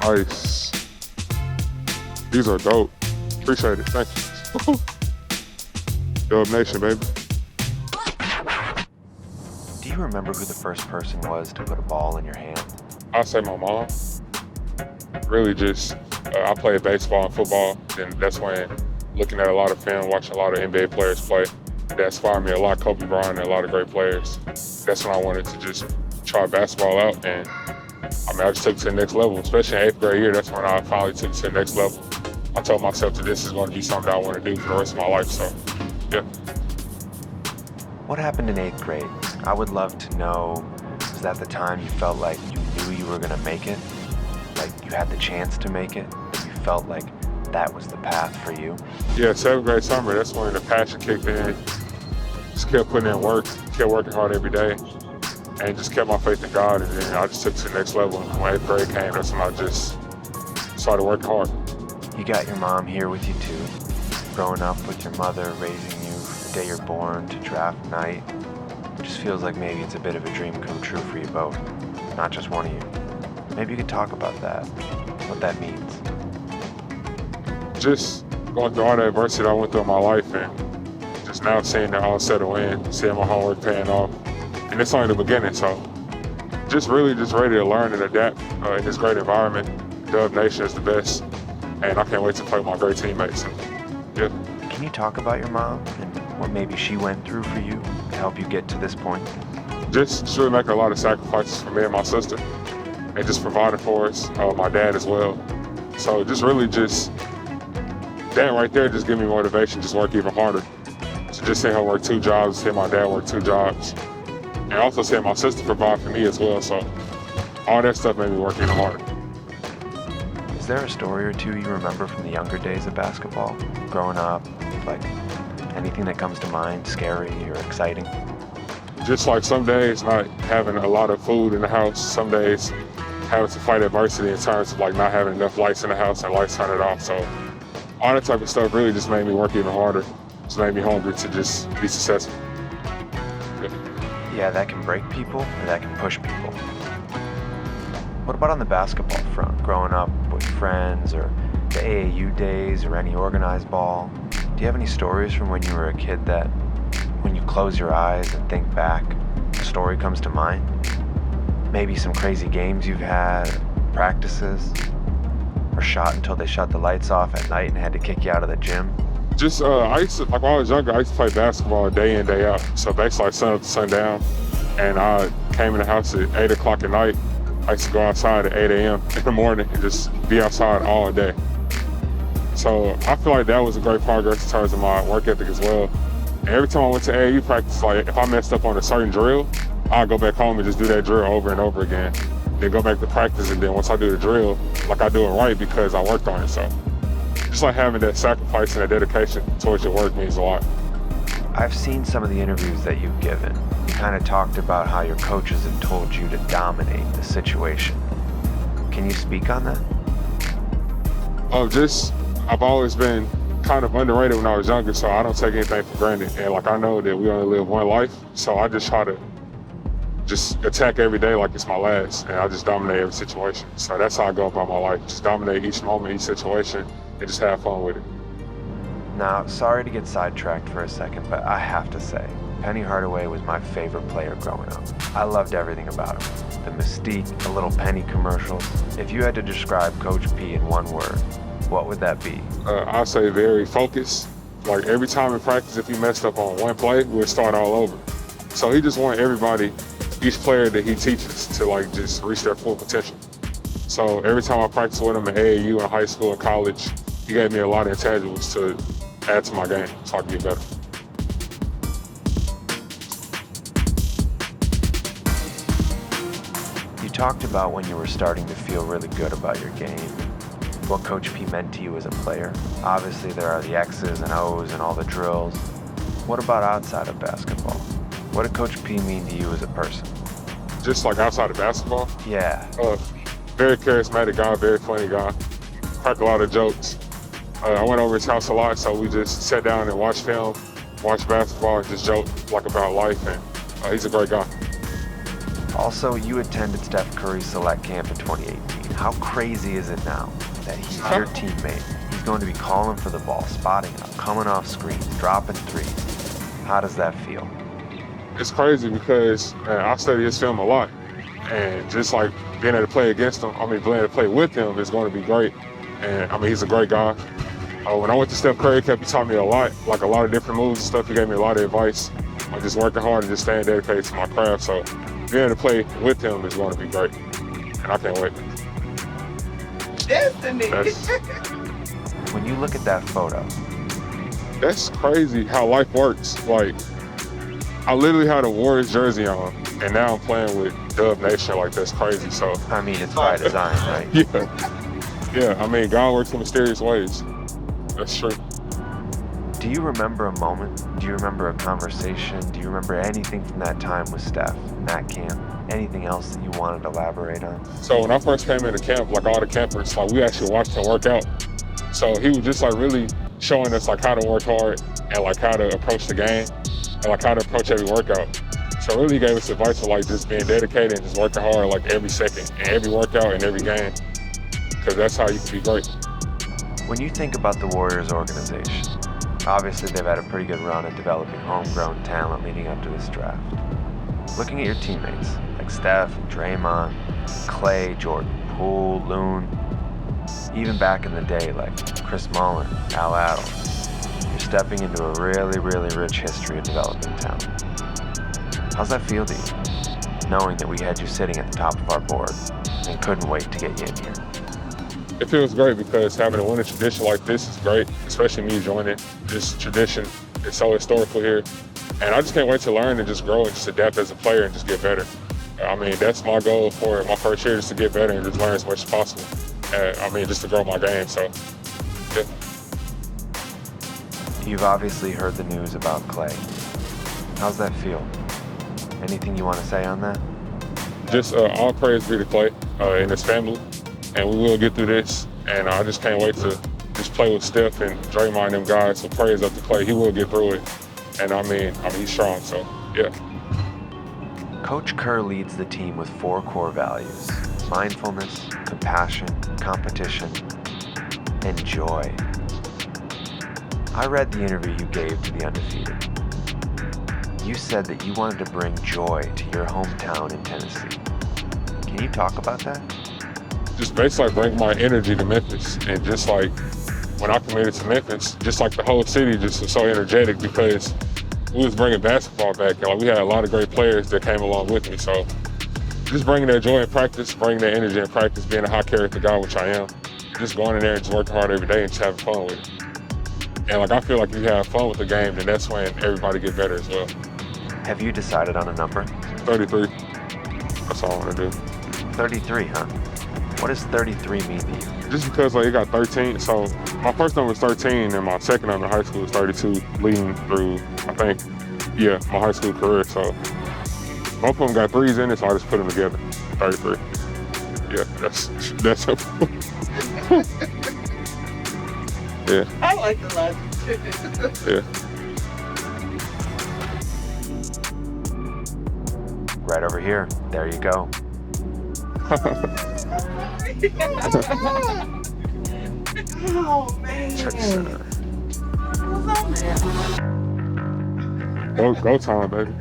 Ice. These are dope. Appreciate it. Thank you. Dub Nation, baby. Do you remember who the first person was to put a ball in your hand? I'll say my mom. Really just, I played baseball and football, and that's when looking at a lot of film, watching a lot of NBA players play, that inspired me a lot, Kobe Bryant and a lot of great players. That's when I wanted to just try basketball out, and I just took it to the next level, especially in 8th grade year. That's when I finally took it to the next level. I told myself that this is going to be something I want to do for the rest of my life, so yeah. What happened in 8th grade? I would love to know, was that the time you felt like you knew you were going to make it? Like you had the chance to make it? That you felt like that was the path for you? Yeah, 7th grade summer, that's when the passion kicked in. Just kept putting in work, kept working hard every day, and just kept my faith in God, and then I just took it to the next level. And when 8th grade came, that's when I just started working hard. You got your mom here with you too, growing up with your mother, raising you from the day you're born to draft night. It just feels like maybe it's a bit of a dream come true for you both, not just one of you. Maybe you could talk about that, what that means. Just going through all the adversity I went through in my life, and just now seeing it all settle in, seeing my hard work paying off. And it's only the beginning, so just really just ready to learn and adapt in this great environment. Dub Nation is the best, and I can't wait to play with my great teammates. So, yeah. Can you talk about your mom and what maybe she went through for you to help you get to this point? Just really making a lot of sacrifices for me and my sister, and just providing for us, my dad as well. So just really just, that right there just give me motivation, just work even harder. So just seeing her work 2 jobs, seeing my dad work 2 jobs, and also seeing my sister provide for me as well. So all that stuff made me work even harder. Is there a story or two you remember from the younger days of basketball? Growing up, like anything that comes to mind, scary or exciting? Just like some days not having a lot of food in the house, some days having to fight adversity in terms of like not having enough lights in the house and lights turned off. So all that type of stuff really just made me work even harder. Just made me hungry to just be successful. Yeah, that can break people or that can push people. What about on the basketball front? Growing up with friends or the AAU days or any organized ball? Do you have any stories from when you were a kid that when you close your eyes and think back, a story comes to mind? Maybe some crazy games you've had, practices, or shot until they shut the lights off at night and had to kick you out of the gym? Just, I used to, like when I was younger, I used to play basketball day in, day out. So basically like sun up to sundown, and I came in the house at 8 o'clock at night. I used to go outside at 8 a.m. in the morning and just be outside all day. So I feel like that was a great progress in terms of my work ethic as well. And every time I went to AAU practice, like if I messed up on a certain drill, I'd go back home and just do that drill over and over again. Then go back to practice, and then once I do the drill, like I do it right because I worked on it. So just like having that sacrifice and that dedication towards your work means a lot. I've seen some of the interviews that you've given. You kind of talked about how your coaches have told you to dominate the situation. Can you speak on that? I've always been kind of underrated when I was younger, so I don't take anything for granted. And like I know that we only live one life, so I just try to just attack every day like it's my last, and I just dominate every situation. So that's how I go about my life. Just dominate each moment, each situation, and just have fun with it. Now, sorry to get sidetracked for a second, but I have to say, Penny Hardaway was my favorite player growing up. I loved everything about him. The mystique, the little Penny commercials. If you had to describe Coach P in one word, what would that be? I'd say very focused. Like every time in practice, if he messed up on one play, we'd start all over. So he just wanted everybody, each player that he teaches, to like just reach their full potential. So every time I practiced with him in AAU, in high school, and college, he gave me a lot of intangibles to add to my game so I can get better. You talked about when you were starting to feel really good about your game, what Coach P meant to you as a player. Obviously there are the X's and O's and all the drills. What about outside of basketball? What did Coach P mean to you as a person? Just like outside of basketball? Yeah. Very charismatic guy, very funny guy. Crack a lot of jokes. I went over his house a lot, so we just sat down and watched film, watched basketball, and just joked like about life, and he's a great guy. Also, you attended Steph Curry's Select Camp in 2018. How crazy is it now that he's your teammate? He's going to be calling for the ball, spotting up, coming off screens, dropping threes. How does that feel? It's crazy because I study his film a lot. And just like being able to play against him, being able to play with him is going to be great. And he's a great guy. When I went to Steph Curry Camp, he taught me a lot, like a lot of different moves and stuff. He gave me a lot of advice. I'm just working hard and just staying dedicated to my craft. So being able to play with him is going to be great. And I can't wait. Destiny. When you look at that photo, that's crazy how life works. Like, I literally had a Warriors jersey on, and now I'm playing with Dub Nation. Like, that's crazy. So I mean, it's by design, right? Yeah. God works in mysterious ways. That's true. Do you remember a moment? Do you remember a conversation? Do you remember anything from that time with Steph in that camp? Anything else that you wanted to elaborate on? So when I first came into camp, like all the campers, like we actually watched him work out. So he was just like really showing us like how to work hard and like how to approach the game and like how to approach every workout. So really he gave us advice of like just being dedicated and just working hard like every second and every workout and every game, because that's how you can be great. When you think about the Warriors organization, obviously they've had a pretty good run at developing homegrown talent leading up to this draft. Looking at your teammates, like Steph, Draymond, Clay, Jordan Poole, Loon, even back in the day like Chris Mullin, Al Adel, you're stepping into a really, really rich history of developing talent. How's that feel to you, knowing that we had you sitting at the top of our board and couldn't wait to get you in here? It feels great because having a winning tradition like this is great, especially me joining this tradition. It's so historical here. And I just can't wait to learn and just grow and just adapt as a player and just get better. That's my goal for my first year, just to get better and just learn as much as possible. Just to grow my game, so, yeah. You've obviously heard the news about Clay. How's that feel? Anything you want to say on that? Just all praise be to Clay and his family. And we will get through this. And I just can't wait to just play with Steph and Draymond and them guys. So praise up to Clay. He will get through it. And he's strong, so yeah. Coach Kerr leads the team with 4 core values: mindfulness, compassion, competition, and joy. I read the interview you gave to The Undefeated. You said that you wanted to bring joy to your hometown in Tennessee. Can you talk about that? Just basically bring my energy to Memphis. And just like when I committed to Memphis, just like the whole city just was so energetic because we was bringing basketball back. And we had a lot of great players that came along with me. So just bringing that joy in practice, bringing that energy in practice, being a high character guy, which I am, just going in there and just working hard every day and just having fun with it. And I feel like if you have fun with the game, then that's when everybody get better as well. Have you decided on a number? 33. That's all I want to do. 33, huh? What does 33 mean to you? Just because it got 13, so my first number was 13 and my second number in high school was 32, leading through, my high school career. So both of them got 3s in it, so I just put them together, 33. Yeah, that's simple. Yeah. I like the last. Yeah. Right over here. There you go. Oh, man. Check this out. What's up, man? Go time, baby.